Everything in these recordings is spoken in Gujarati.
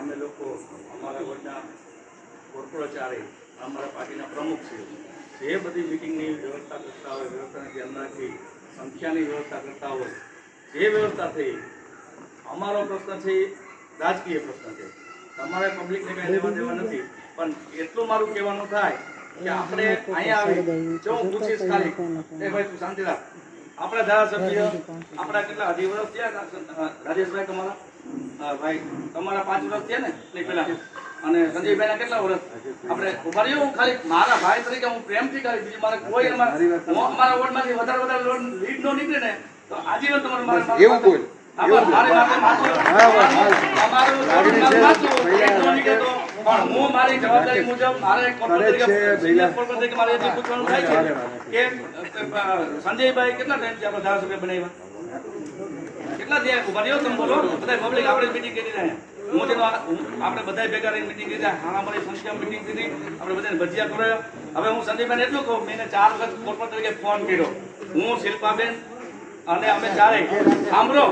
અમે લોકો અમારા વોર્ડના કોર્પોરેટરે અમારા પાર્ટીના પ્રમુખ છે જે બધી મિટિંગની વ્યવસ્થા કરતા હોય, વ્યવસ્થાને ધ્યાન રાખી સંખ્યાની વ્યવસ્થા કરતા હોય, જે વ્યવસ્થા થઈ અમારો પ્રશ્ન છે રાજકીય પ્રશ્ન છે, તમારે પબ્લિકને કંઈ લેવા દેવા નથી. પણ એટલું મારું કહેવાનું થાય કે આપણે અહીંયા આવી જો હું પૂછીશ ખાલી એ ભાઈ તું શાંતિ રાખ, આપણા ધારાસભ્ય આપણા કેટલા 18 વર્ષ થયા રાજેશભાઈ તમારા ભાઈ તમારા 5 વર્ષ થયા ને નહીં પેલા, અને સંજયભાઈના કેટલા વર્ષ આપણે ઉભા રહ્યો. હું ખાલી મારા ભાઈ તરીકે હું પ્રેમથી ખાલી બીજી મારે કોઈ અમારા વોર્ડમાંથી વધારે લીડ નો નીકળે ને તો આજીવન તમારે મારે એવું બોલ મારે માટે માથું અમારું પણ હું મારી જવાબદારી મુજબ મારે કોર્પોરેટર મારે એટલું પૂછવાનું થાય છે કે સંજયભાઈ કેટલા ટાઈમથી આપણે ધારાસભ્ય બનાવ્યા, કેટલા થયા ઉભા રહ્યો તમે બોલો. બધા પબ્લિક આપણે મિટિંગ કરી રહ્યા, હું જેનો આપણે બધા ભેગા રહીને મિટિંગ કરી રહ્યા, હા અમારી સંસ્થા મિટિંગ કરી, આપણે બધાને ભજીયા કરાયો. હવે હું સંજયભાઈને એટલું કહું, મેં 4 વખત કોર્પોરેટર તરીકે ફોન કર્યો, હું શિલ્પાબેન અને અમે ચારે સાંભળો,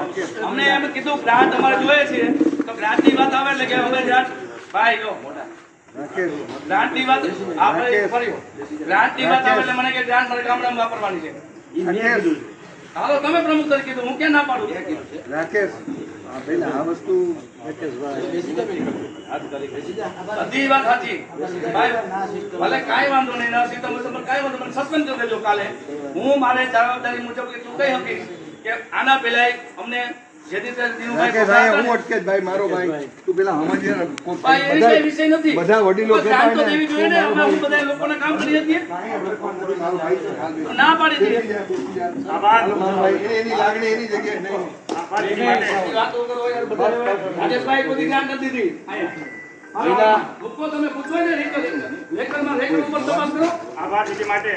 અમને એમ કીધું ગ્રાન્ટ અમારે જોઈએ છે, તો ગ્રાન્ટની વાત આવે એટલે કે હવે ગ્રાન્ટ ભાઈ લો મોટા ગ્રાન્ટની વાત આપણે ફર્યો, ગ્રાન્ટની વાત આવે એટલે મને કે ગ્રાન્ટ મારે ગામડામાં વાપરવાની છે. હાલો તમે પ્રમુખ તરીકે કીધું, હું ક્યાં ના પાડું. રાકેશ આ વસ્તુ બધી વાત સાચી ભાઈ, ભલે કાંઈ વાંધો નહીં, ના સીધા કાંઈ વાંધો નહીં, સસ્પેન્ડ કરી દેજો કાલે. હું મારે જવાબદારી મુજબ એટલું કહી શકીશ કે આના પહેલા અમને બધા વડીલો ના પાડી દઈએ. એની લાગણી એની રાજેશભાઈ બધી જ્ઞાન કરી દીધી. તમે પૂછો ને લેખનમાં ઉપર તપાસ કરો. આભાર માટે